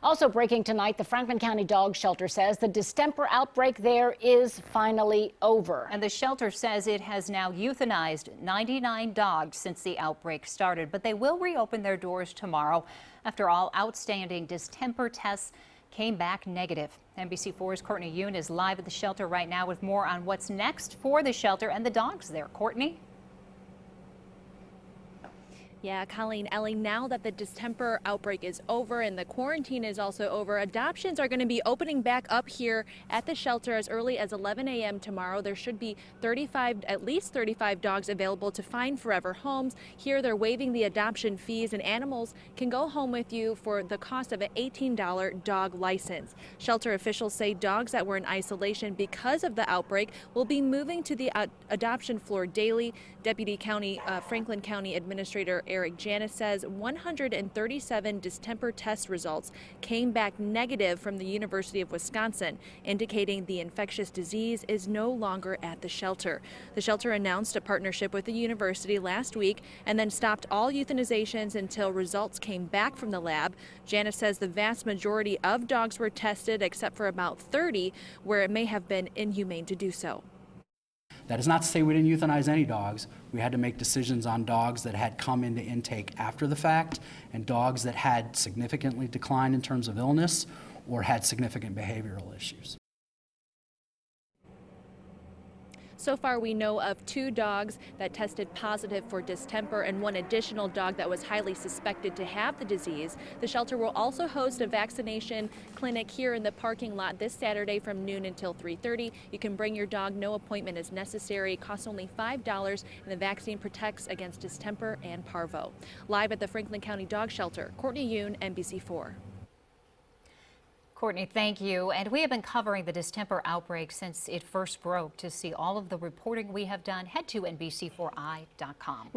Also breaking tonight, the Franklin County Dog Shelter says the distemper outbreak there is finally over. And the shelter says it has now euthanized 99 dogs since the outbreak started, but they will reopen their doors tomorrow after all outstanding distemper tests came back negative. NBC4's Courtney Yoon is live at the shelter right now with more on what's next for the shelter and the dogs there. Courtney? Yeah, Colleen, Ellie, now that the distemper outbreak is over and the quarantine is also over, adoptions are going to be opening back up here at the shelter as early as 11 a.m. tomorrow. There should be at least 35 dogs available to find forever homes. Here they're waiving the adoption fees and animals can go home with you for the cost of an $18 dog license. Shelter officials say dogs that were in isolation because of the outbreak will be moving to the adoption floor daily. Deputy Franklin County Administrator Eric Janis says 137 distemper test results came back negative from the University of Wisconsin, indicating the infectious disease is no longer at the shelter. The shelter announced a partnership with the university last week and then stopped all euthanizations until results came back from the lab. Janis says the vast majority of dogs were tested, except for about 30 where it may have been inhumane to do so. That is not to say we didn't euthanize any dogs. We had to make decisions on dogs that had come into intake after the fact and dogs that had significantly declined in terms of illness or had significant behavioral issues. So far, we know of 2 dogs that tested positive for distemper and 1 additional dog that was highly suspected to have the disease. The shelter will also host a vaccination clinic here in the parking lot this Saturday from noon until 3:30. You can bring your dog. No appointment is necessary. It costs only $5, and the vaccine protects against distemper and parvo. Live at the Franklin County Dog Shelter, Courtney Yoon, NBC4. Courtney, thank you. And we have been covering the distemper outbreak since it first broke. To see all of the reporting we have done, head to NBC4i.com.